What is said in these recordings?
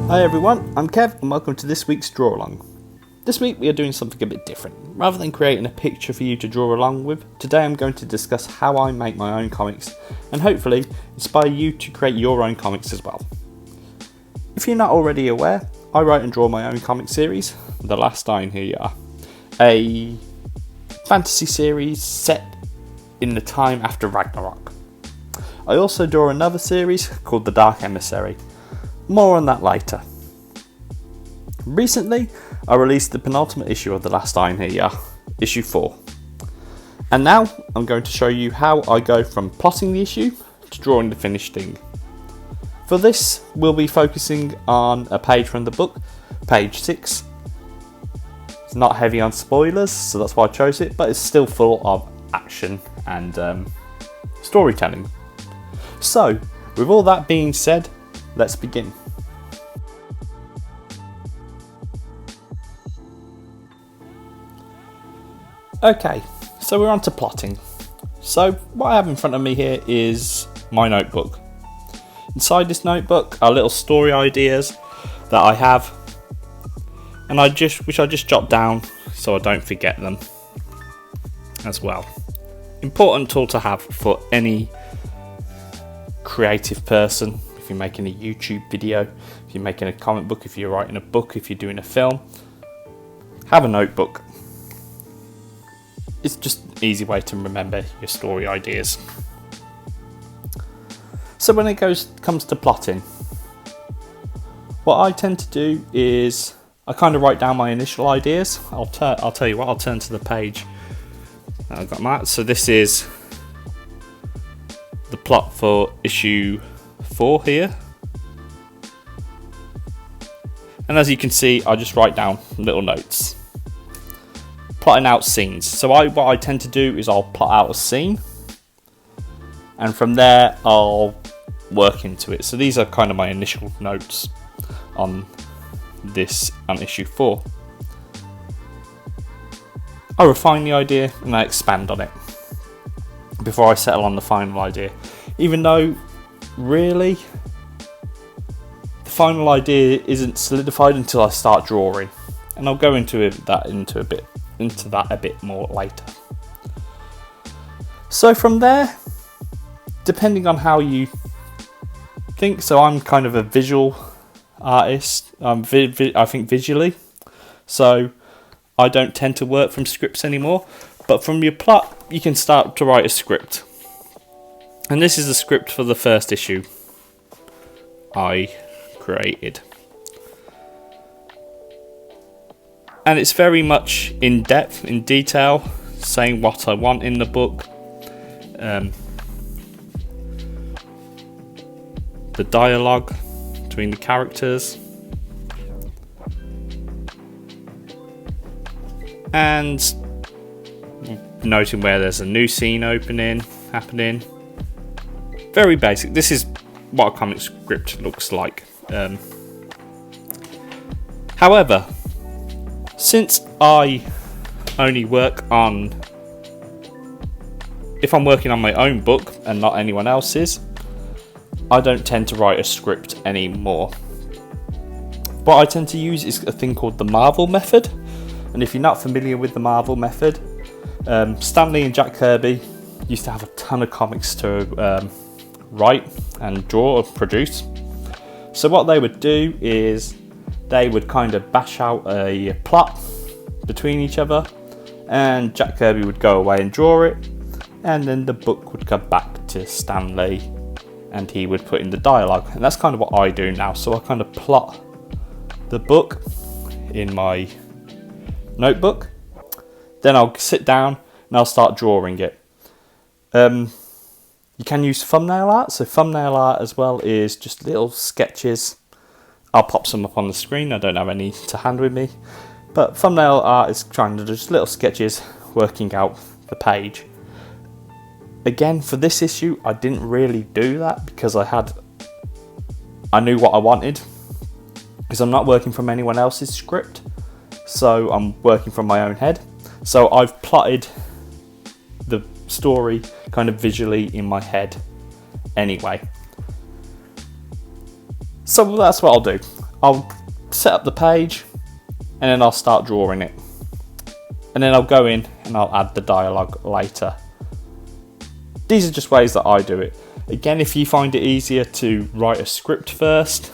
Hi everyone, I'm Kev and welcome to this week's Draw Along. This week we are doing something a bit different. Rather than creating a picture for you to draw along with, today I'm going to discuss how I make my own comics and hopefully inspire you to create your own comics as well. If you're not already aware, I write and draw my own comic series, The Last Iron Here You Are, a fantasy series set in the time after Ragnarok. I also draw another series called The Dark Emissary. More on that later. Recently, I released the penultimate issue of The Last Iron Here You Are, issue 4. And now, I'm going to show you how I go from plotting the issue to drawing the finished thing. For this, we'll be focusing on a page from the book, page 6. It's not heavy on spoilers, so that's why I chose it, but it's still full of action and storytelling. So, with all that being said, let's begin. Okay, so we're on to plotting. So what I have in front of me here is my notebook. Inside this notebook are little story ideas that I have, and which I just jot down so I don't forget them as well. Important tool to have for any creative person. If you're making a YouTube video, if you're making a comic book, if you're writing a book, if you're doing a film, have a notebook. It's just an easy way to remember your story ideas. So when it comes to plotting, what I tend to do is I kind of write down my initial ideas. I'll tell you what, I'll turn to the page that I've got marked. So this is the plot for issue 4 here, and as you can see, I just write down little notes, plotting out scenes. So what I tend to do is I'll plot out a scene, and from there I'll work into it. So these are kind of my initial notes on issue 4. I refine the idea and I expand on it before I settle on the final idea, even though really the final idea isn't solidified until I start drawing, and I'll go into that a bit more later. So from there, depending on how you think, so I'm kind of a visual artist. I think visually, so I don't tend to work from scripts anymore, but from your plot you can start to write a script. And this is the script for the first issue I created. And it's very much in depth, in detail, saying what I want in the book. The dialogue between the characters. And noting where there's a new scene happening. Very basic. This is what a comic script looks like. However, since I only work if I'm working on my own book and not anyone else's, I don't tend to write a script anymore. What I tend to use is a thing called the Marvel method. And if you're not familiar with the Marvel method, Stan Lee and Jack Kirby used to have a ton of comics to write and draw or produce. So what they would do is they would kind of bash out a plot between each other, and Jack Kirby would go away and draw it, and then the book would come back to Stan Lee and he would put in the dialogue. And that's kind of what I do now. So I kind of plot the book in my notebook, then I'll sit down and I'll start drawing it. You can use thumbnail art. So thumbnail art as well is just little sketches. I'll pop some up on the screen. I don't have any to hand with me. But thumbnail art is trying to do just little sketches working out the page. Again, for this issue, I didn't really do that because I knew what I wanted. Because I'm not working from anyone else's script. So I'm working from my own head. So I've plotted the story kind of visually in my head anyway. So that's what I'll do. I'll set up the page and then I'll start drawing it. And then I'll go in and I'll add the dialogue later. These are just ways that I do it. Again, if you find it easier to write a script first,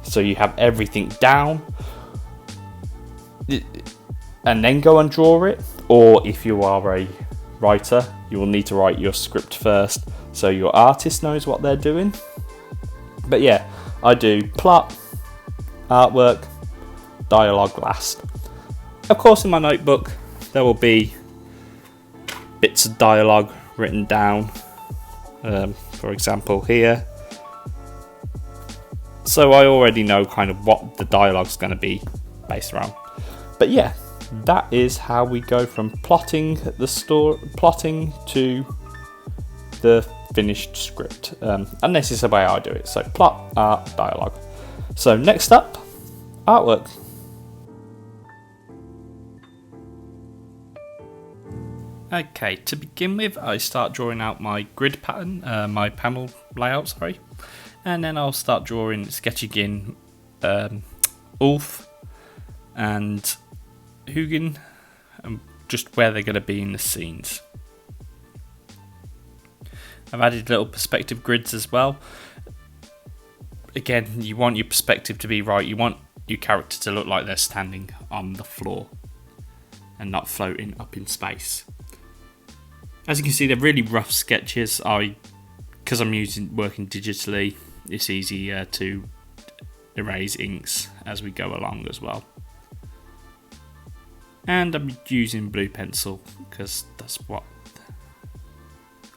so you have everything down, and then go and draw it, or if you are a writer, you will need to write your script first so your artist knows what they're doing. But yeah, I do plot, artwork, dialogue last. Of course, in my notebook there will be bits of dialogue written down, for example here, so I already know kind of what the dialogue's going to be based around. But yeah, that is how we go from plotting to the finished script, and this is the way I do it. So plot, art, dialogue. So next up, artwork. Okay, to begin with, I start drawing out my grid pattern, my panel layout, sorry, and then I'll start drawing, sketching in Ulf and Hugin, and just where they're going to be in the scenes. I've added little perspective grids as well. Again, you want your perspective to be right. You want your character to look like they're standing on the floor and not floating up in space. As you can see, they're really rough sketches. Because I'm working digitally, it's easier to erase inks as we go along as well. And I'm using blue pencil because that's what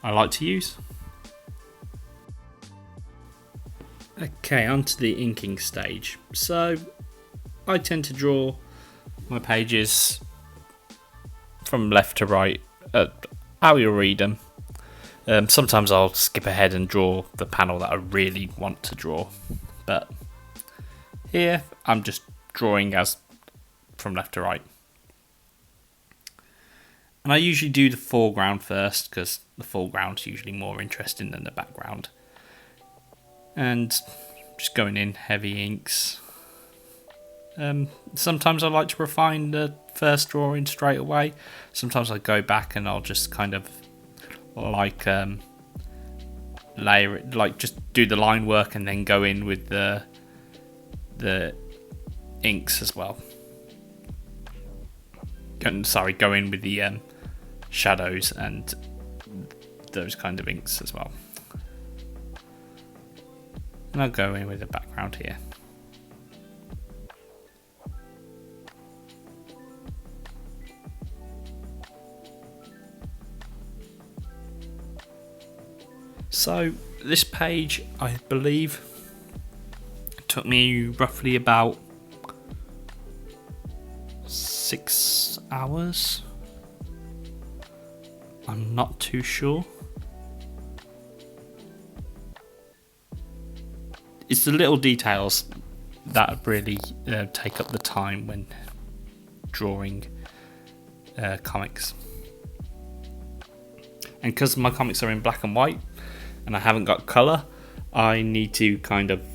I like to use. Okay, onto the inking stage. So I tend to draw my pages from left to right, how you'll read them. Sometimes I'll skip ahead and draw the panel that I really want to draw, but here I'm just drawing as from left to right. And I usually do the foreground first because the foreground's usually more interesting than the background. And just going in heavy inks. Sometimes I like to refine the first drawing straight away. Sometimes I go back and I'll just kind of like layer it, like just do the line work and then go in with the inks as well. Go in with the shadows and those kind of inks as well. And I'll go in with the background here. So this page, I believe, took me roughly about 6 hours. I'm not too sure. It's the little details that really take up the time when drawing comics. And because my comics are in black and white and I haven't got colour, I need to kind of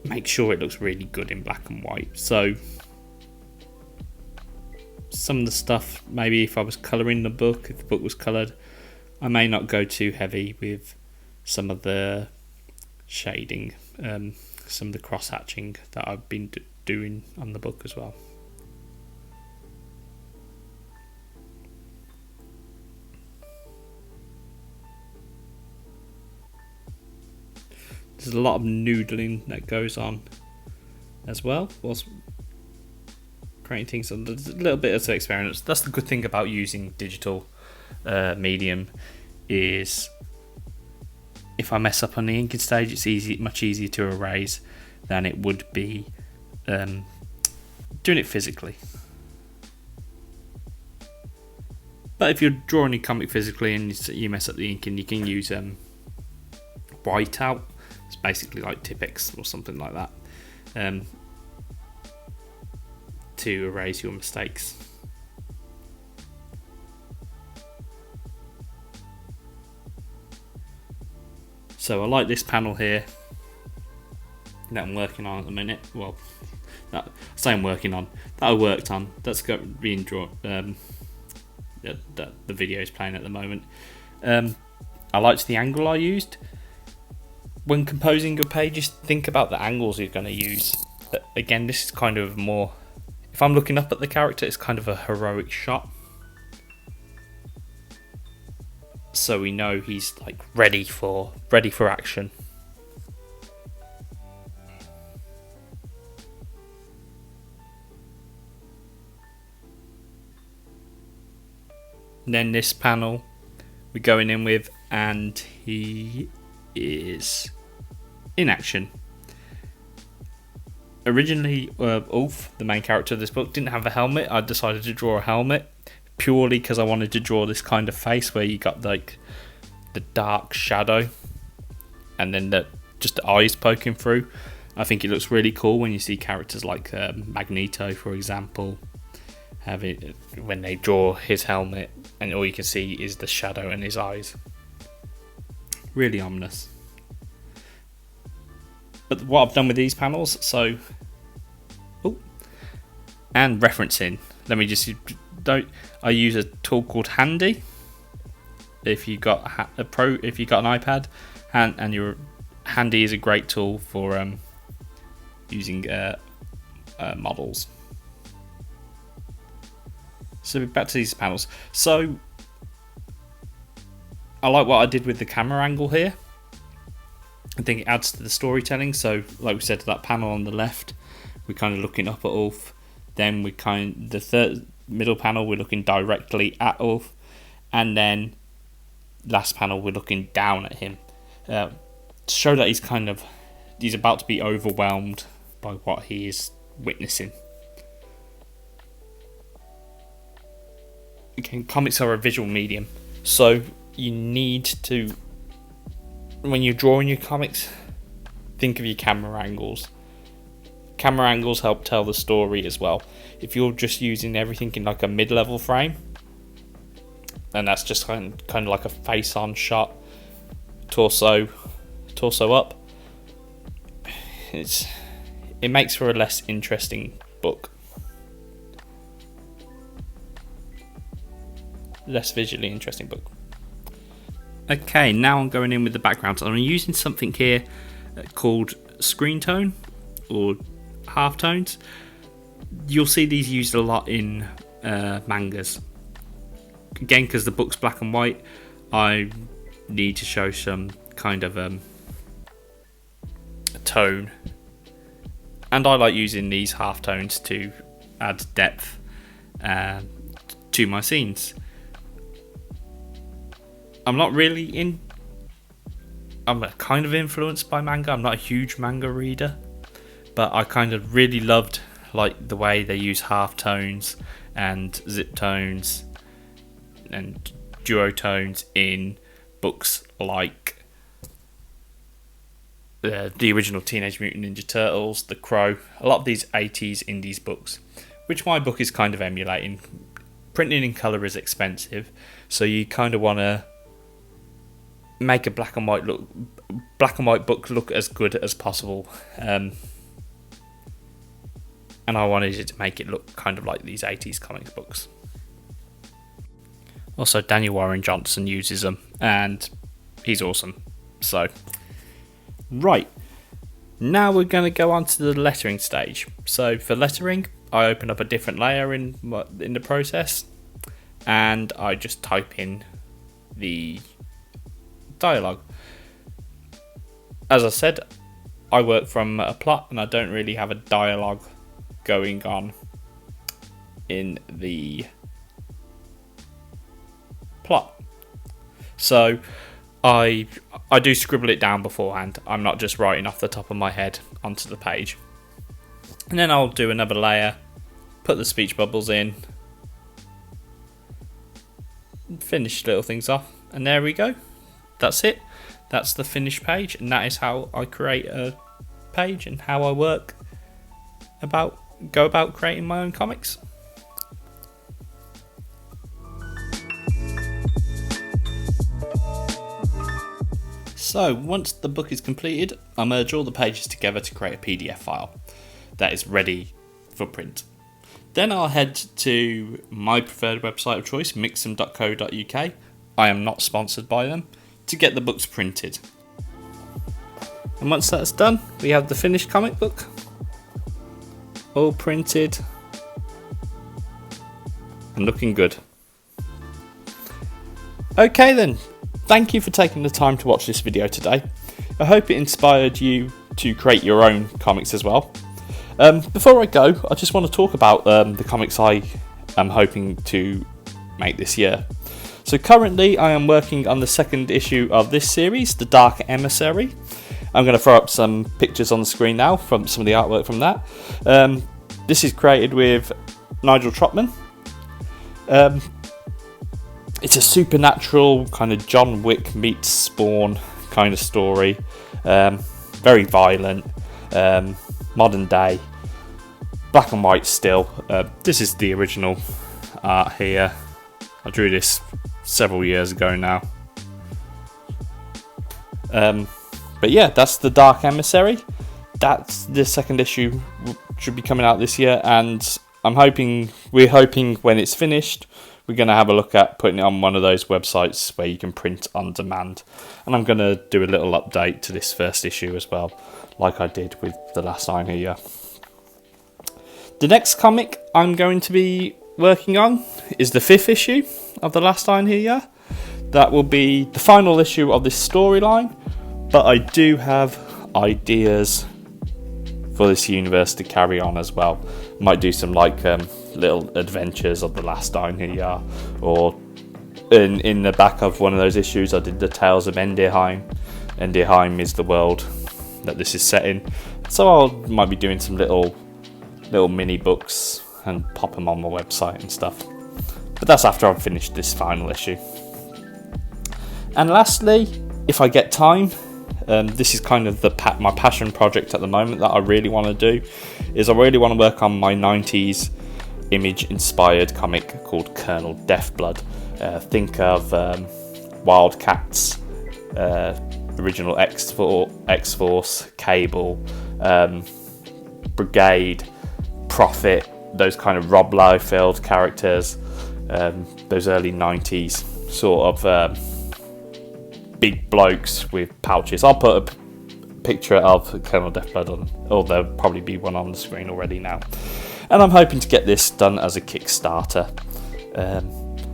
make sure it looks really good in black and white. So some of the stuff, maybe if I was colouring the book, if the book was coloured, I may not go too heavy with some of the shading, some of the cross-hatching that I've been doing on the book as well. There's a lot of noodling that goes on as well whilst creating things. So there's a little bit of experience. That's the good thing about using digital medium, is if I mess up on the inking stage, it's much easier to erase than it would be doing it physically. But if you're drawing a comic physically and you mess up the inking, you can use whiteout. It's basically like Tipex or something like that, to erase your mistakes. So I like this panel here. that I'm working on at the minute. Well, that I say I'm working on, that I worked on. That's got being drawn. The video is playing at the moment. I liked the angle I used. When composing your pages, think about the angles you're going to use. But again, this is kind of more, if I'm looking up at the character, it's kind of a heroic shot. So we know he's like ready for action. And then this panel we're going in with, and he is in action. Originally, Ulf, the main character of this book, didn't have a helmet. I decided to draw a helmet purely because I wanted to draw this kind of face where you got like the dark shadow and then just the eyes poking through. I think it looks really cool when you see characters like Magneto, for example, when they draw his helmet and all you can see is the shadow in his eyes. Really ominous. But what I've done with these panels, and referencing. Let me just I use a tool called Handy. If you got an iPad, and your Handy is a great tool for using models. So back to these panels. So I like what I did with the camera angle here. I think it adds to the storytelling. So like we said, that panel on the left, we're kind of looking up at Ulf. Then the third middle panel, we're looking directly at Ulf, and then last panel we're looking down at him to show that he's about to be overwhelmed by what he is witnessing. Again, comics are a visual medium, so you need to, when you're drawing your comics, think of your camera angles. Camera angles help tell the story as well. If you're just using everything in like a mid-level frame, and that's just kind of like a face-on shot, torso up, it makes for a less interesting book, less visually interesting book. Okay, now I'm going in with the background. So I'm using something here called screen tone or halftones. You'll see these used a lot in mangas. Again, because the book's black and white, I need to show some kind of a tone, and I like using these halftones to add depth to my scenes. I'm kind of influenced by manga. I'm not a huge manga reader, but I kind of really loved like the way they use halftones and zip tones and duotones in books like the original Teenage Mutant Ninja Turtles, The Crow, a lot of these 80s indies books, which my book is kind of emulating. Printing in colour is expensive, so you kind of want to make a black and white book look as good as possible, and I wanted it to make it look kind of like these 80s comics books. Also, Daniel Warren Johnson uses them, and he's awesome. So, right, now we're going to go on to the lettering stage. So for lettering, I open up a different layer in the process, and I just type in the dialogue. As I said, I work from a plot, and I don't really have a dialogue going on in the plot, so I do scribble it down beforehand. I'm not just writing off the top of my head onto the page. And then I'll do another layer, put the speech bubbles in, finish little things off, and there we go. That's it. That's the finished page, and that is how I create a page and how I go about creating my own comics. So once the book is completed, I merge all the pages together to create a PDF file that is ready for print. Then I'll head to my preferred website of choice, mixam.co.uk. I am not sponsored by them, to get the books printed. And once that's done, we have the finished comic book, all printed and looking good. Okay then, thank you for taking the time to watch this video today. I hope it inspired you to create your own comics as well. Before I go, I just want to talk about the comics I am hoping to make this year. So currently I am working on the second issue of this series, The Dark Emissary. I'm going to throw up some pictures on the screen now from some of the artwork from that. This is created with Nigel Trotman. It's a supernatural kind of John Wick meets Spawn kind of story. Very violent, modern day, black and white still. This is the original art here. I drew this several years ago now. But yeah, that's The Dark Emissary. That's the second issue, should be coming out this year, and we're hoping when it's finished, we're going to have a look at putting it on one of those websites where you can print on demand. And I'm going to do a little update to this first issue as well, like I did with The Last Iron here. The next comic I'm going to be working on is the 5th issue of The Last Iron here. That will be the final issue of this storyline, but I do have ideas for this universe to carry on as well. Might do some little adventures of The Last Iron here, or in the back of one of those issues I did the Tales of Endirheim. Endirheim is the world that this is set in, so I might be doing some little mini books and pop them on my website and stuff. But that's after I've finished this final issue. And lastly, if I get time, this is kind of my passion project at the moment that I really want to do, is I really want to work on my 90s image-inspired comic called Colonel Deathblood. Think of Wildcats, original X-Force, Cable, Brigade, Prophet, those kind of Rob Liefeld characters, those early 90s sort of big blokes with pouches. I'll put a picture of Colonel Deathblood on, or there'll probably be one on the screen already now. And I'm hoping to get this done as a Kickstarter.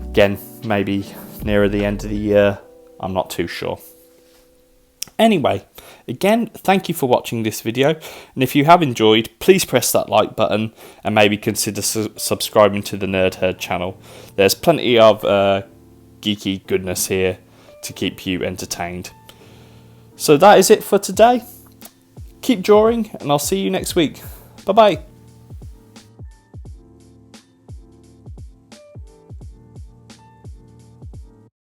Again, maybe nearer the end of the year. I'm not too sure. Anyway, again, thank you for watching this video. And if you have enjoyed, please press that like button and maybe consider subscribing to the Nerd Herd channel. There's plenty of geeky goodness here to keep you entertained. So that is it for today. Keep drawing, and I'll see you next week. Bye bye.